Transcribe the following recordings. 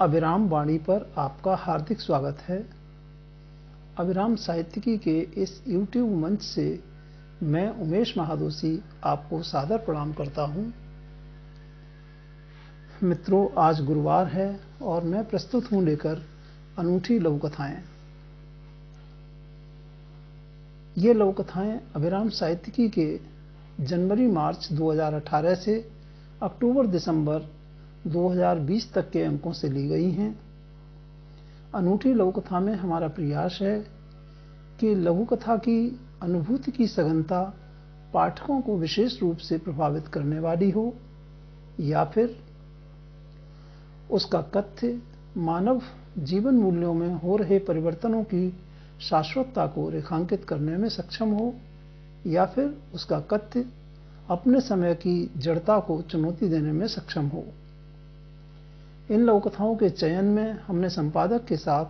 अभिराम वाणी पर आपका हार्दिक स्वागत है। अभिराम साहित्यिकी के इस YouTube मंच से मैं उमेश महादोशी आपको सादर प्रणाम करता हूं। मित्रों, आज गुरुवार है और मैं प्रस्तुत हूं लेकर अनूठी लघु कथाएं। ये लघु कथाएं अभिराम साहित्यिकी के जनवरी-मार्च 2018 से अक्टूबर-दिसंबर 2020 तक के अंकों से ली गई हैं। अनूठी लघु कथा में हमारा प्रयास है कि लघु कथा की अनुभूति की सघनता पाठकों को विशेष रूप से प्रभावित करने वाली हो या फिर उसका कथ्य मानव जीवन मूल्यों में हो रहे परिवर्तनों की शाश्वतता को रेखांकित करने में सक्षम हो या फिर उसका कथ्य अपने समय की जड़ता को चुनौती देने में सक्षम हो। इन लघु कथाओं के चयन में हमने संपादक के साथ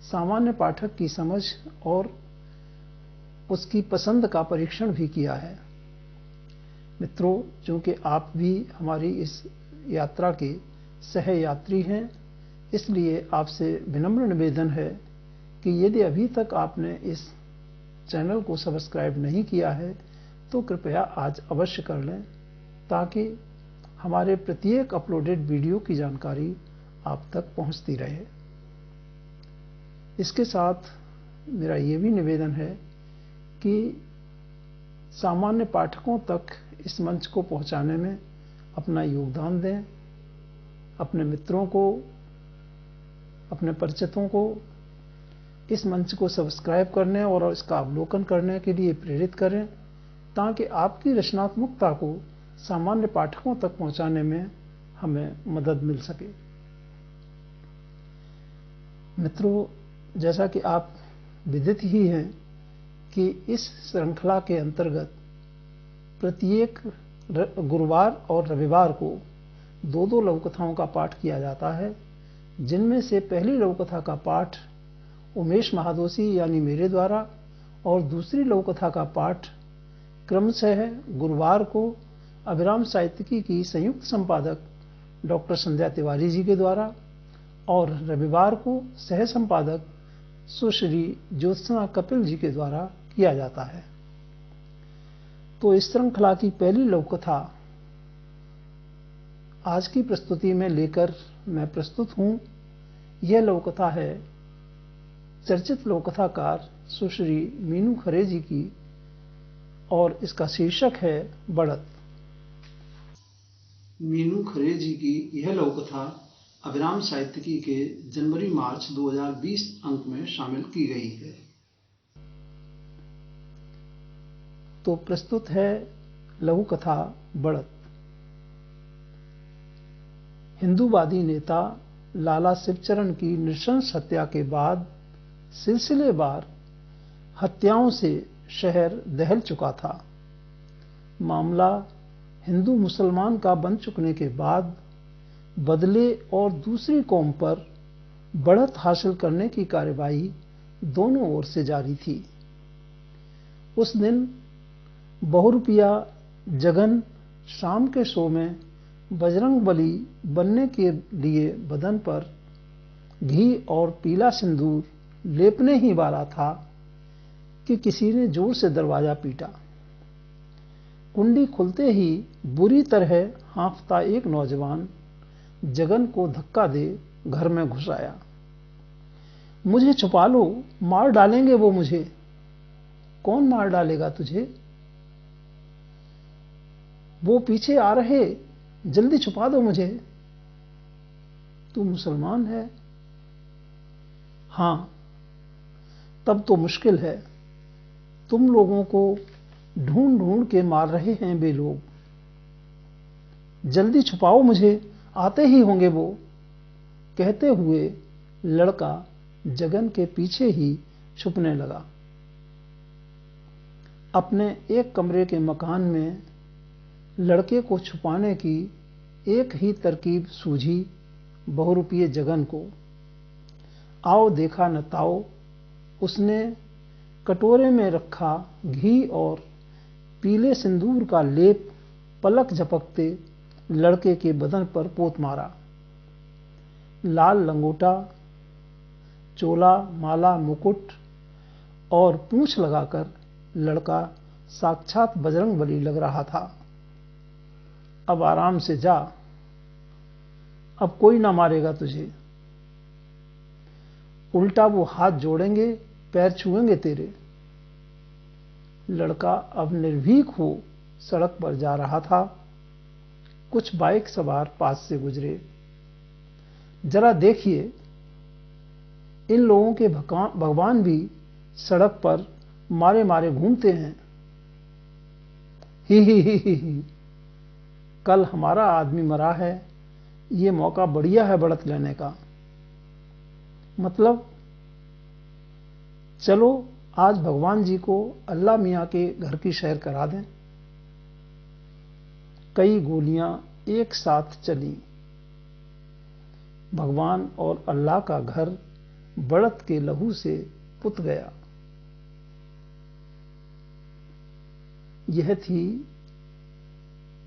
सामान्य पाठक की समझ और उसकी पसंद का परीक्षण भी किया है। मित्रों, चूंकि आप भी हमारी इस यात्रा के सहयात्री हैं, इसलिए आपसे विनम्र निवेदन है कि यदि अभी तक आपने इस चैनल को सब्सक्राइब नहीं किया है तो कृपया आज अवश्य कर लें, ताकि हमारे प्रत्येक अपलोडेड वीडियो की जानकारी आप तक पहुंचती रहे। इसके साथ मेरा ये भी निवेदन है कि सामान्य पाठकों तक इस मंच को पहुंचाने में अपना योगदान दें। अपने मित्रों को, अपने परिचितों को इस मंच को सब्सक्राइब करने और इसका अवलोकन करने के लिए प्रेरित करें, ताकि आपकी रचनात्मकता को सामान्य पाठकों तक पहुंचाने में हमें मदद मिल सके। मित्रों, जैसा कि आप विदित ही हैं कि इस श्रृंखला के अंतर्गत प्रत्येक गुरुवार और रविवार को दो लघु कथाओं का पाठ किया जाता है, जिनमें से पहली लघु कथा का पाठ उमेश महादोशी यानी मेरे द्वारा और दूसरी लघु कथा का पाठ क्रमशः गुरुवार को अभिराम साहित्यिकी की संयुक्त संपादक डॉक्टर संध्या तिवारी जी के द्वारा और रविवार को सह संपादक सुश्री ज्योत्सना कपिल जी के द्वारा किया जाता है। तो इस श्रृंखला की पहली लघु कथा आज की प्रस्तुति में लेकर मैं प्रस्तुत हूं। यह लघु कथा है चर्चित लघु कथाकार सुश्री मीनू खरे जी की और इसका शीर्षक है बढ़त। मीनू खरे जी की यह लघु कथा अभिराम साहित्यिकी के जनवरी-मार्च 2020 अंक में शामिल की गई है। तो प्रस्तुत है लघु कथा बढ़त। हिंदूवादी नेता लाला शिवचरण की नृशंस हत्या के बाद सिलसिलेवार हत्याओं से शहर दहल चुका था। मामला हिंदू मुसलमान का बन चुकने के बाद बदले और दूसरी कौम पर बढ़त हासिल करने की कार्यवाही दोनों ओर से जारी थी। उस दिन बहुरूपिया जगन शाम के शो में बजरंगबली बनने के लिए बदन पर घी और पीला सिंदूर लेपने ही वाला था कि किसी ने जोर से दरवाजा पीटा। कुंडी खुलते ही बुरी तरह हांफता एक नौजवान जगन को धक्का दे घर में घुस आया। मुझे छुपा लो, मार डालेंगे वो मुझे। कौन मार डालेगा तुझे? वो पीछे आ रहे, जल्दी छुपा दो मुझे। तू मुसलमान है? हां, तब तो मुश्किल है। तुम लोगों को ढूंढ ढूंढ के मार रहे हैं वे लोग। जल्दी छुपाओ मुझे, आते ही होंगे वो। कहते हुए लड़का जगन के पीछे ही छुपने लगा। अपने एक कमरे के मकान में लड़के को छुपाने की एक ही तरकीब सूझी बहुरूपिये जगन को। आओ देखा न ताओ, उसने कटोरे में रखा घी और पीले सिंदूर का लेप पलक झपकते लड़के के बदन पर पोत मारा। लाल लंगोटा, चोला, माला, मुकुट और पूंछ लगाकर लड़का साक्षात बजरंगबली लग रहा था। अब आराम से जा, अब कोई ना मारेगा तुझे। उल्टा वो हाथ जोड़ेंगे, पैर छुएंगे तेरे। लड़का अब निर्भीक हो सड़क पर जा रहा था। कुछ बाइक सवार पास से गुजरे। जरा देखिए, इन लोगों के भगवान भी सड़क पर मारे मारे घूमते हैं। ही। कल हमारा आदमी मरा है, ये मौका बढ़िया है बढ़त लेने का। मतलब चलो आज भगवान जी को अल्लाह मियाँ के घर की सैर करा दें। कई गोलियां एक साथ चली। भगवान और अल्लाह का घर बढ़त के लहू से पुत गया। यह थी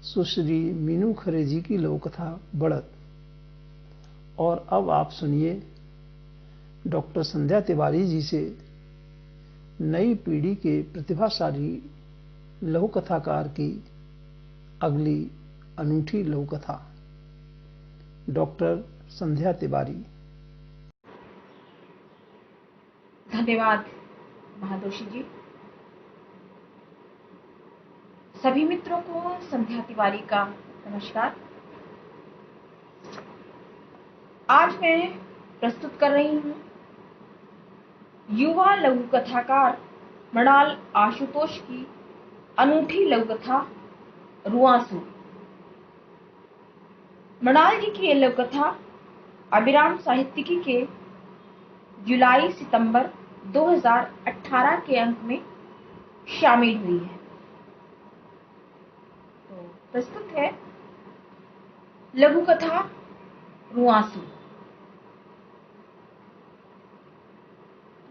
सुश्री मीनू खरे जी की लोककथा बढ़त। और अब आप सुनिए डॉक्टर संध्या तिवारी जी से नई पीढ़ी के प्रतिभाशाली लघु कथाकार की अगली अनूठी लघु कथा। डॉक्टर संध्या तिवारी। धन्यवाद महादोशी जी। सभी मित्रों को संध्या तिवारी का नमस्कार। आज मैं प्रस्तुत कर रही हूं युवा लघु कथाकार मृणाल आशुतोष की अनूठी लघु कथा रुआंसू। मृणाल जी की यह लघु कथा अभिराम साहित्यिकी के जुलाई सितंबर 2018 के अंक में शामिल हुई है। तो प्रस्तुत है लघु कथा रुआंसू।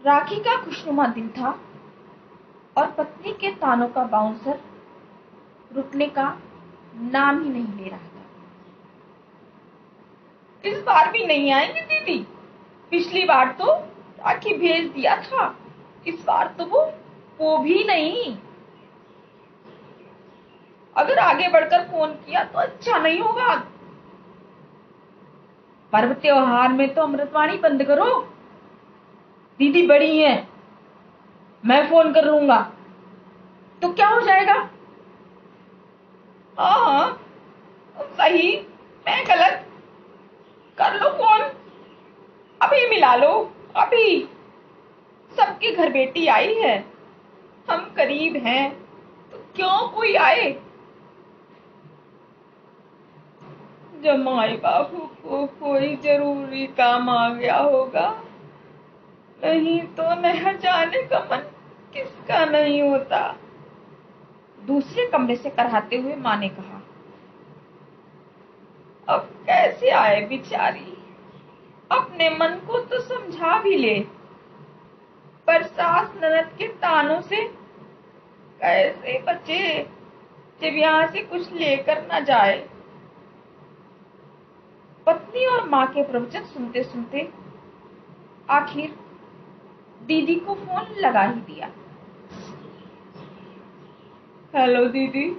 राखी का खुशनुमा दिन था और पत्नी के तानों का बाउंसर रुकने का नाम ही नहीं ले रहा था। इस बार भी नहीं आएंगी दीदी? पिछली बार तो राखी भेज दिया था, इस बार तो वो भी नहीं। अगर आगे बढ़कर फोन किया तो अच्छा नहीं होगा। पर्व त्योहार में तो अमृतवाणी बंद करो। दीदी बड़ी हैं, मैं फोन कर लूंगा तो क्या हो जाएगा? हाँ सही, मैं गलत। कर लो फोन, अभी मिला लो, अभी। सबके घर बेटी आई है, हम करीब हैं तो क्यों कोई आए। जब माई बापू को कोई जरूरी काम आ गया होगा, नहीं तो न जाने का मन किसका नहीं होता। दूसरे कमरे से कराहते हुए माँ ने कहा, अब कैसे आए बेचारी, अपने मन को तो समझा भी ले, पर सास ननद के तानों से कैसे बचे जब यहाँ से कुछ लेकर न जाए। पत्नी और माँ के प्रवचन सुनते सुनते आखिर दीदी को फोन लगा ही दिया। हेलो दीदी,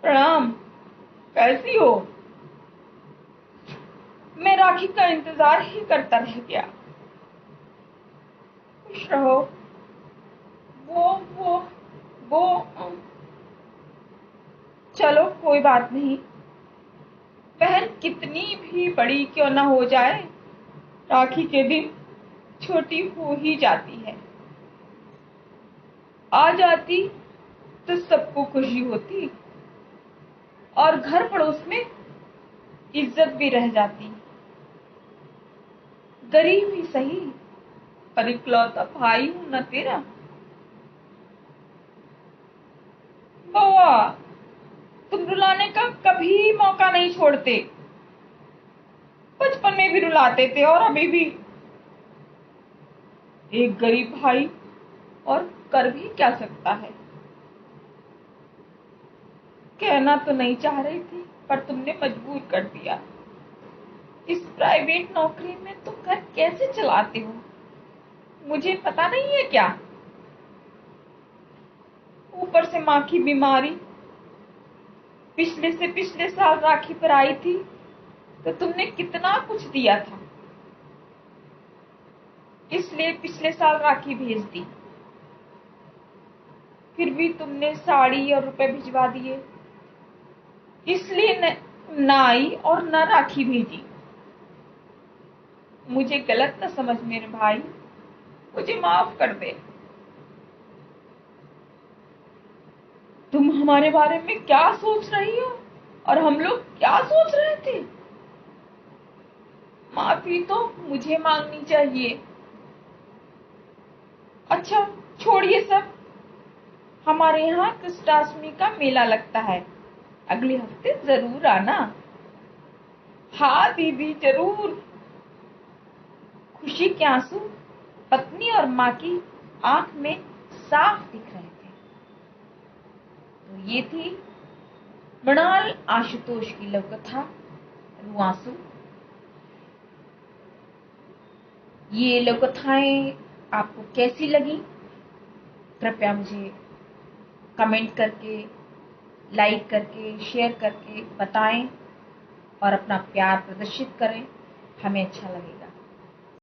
प्रणाम, कैसी हो? मैं राखी का इंतजार ही करता रह गया। खुश रहो। वो चलो कोई बात नहीं। बहन कितनी भी बड़ी क्यों ना हो जाए, राखी के दिन छोटी हो ही जाती है। आ जाती तो सबको खुशी होती और घर पड़ोस में इज्जत भी रह जाती। गरीब ही सही, पर इकलौता भाई हूं ना तेरा। बउआ, तुम रुलाने का कभी मौका नहीं छोड़ते। बचपन में भी रुलाते थे और अभी भी। एक गरीब भाई और कर भी क्या सकता है। कहना तो नहीं चाह रही थी, पर तुमने मजबूर कर दिया। इस प्राइवेट नौकरी में तुम घर कैसे चलाते हो, मुझे पता नहीं है क्या? ऊपर से माँ की बीमारी। पिछले से पिछले साल राखी पर आई थी तो तुमने कितना कुछ दिया था, इसलिए पिछले साल राखी भेज दी। फिर भी तुमने साड़ी और रुपए भिजवा दिए, इसलिए न आई और न राखी भेजी। मुझे गलत न समझ मेरे भाई, मुझे माफ कर दे। तुम हमारे बारे में क्या सोच रही हो और हम लोग क्या सोच रहे थे? माफी तो मुझे मांगनी चाहिए। अच्छा छोड़िए सब, हमारे यहाँ कृष्णाष्टमी का मेला लगता है, अगले हफ्ते जरूर आना। हाँ दीदी जरूर। खुशी के आंसू पत्नी और माँ की आंख में साफ दिख रहे थे। तो ये थी मृणाल आशुतोष की लघु कथा रुआंसू। ये लघु कथाएं आपको कैसी लगी कृपया मुझे कमेंट करके, लाइक करके, शेयर करके बताएं और अपना प्यार प्रदर्शित करें, हमें अच्छा लगेगा।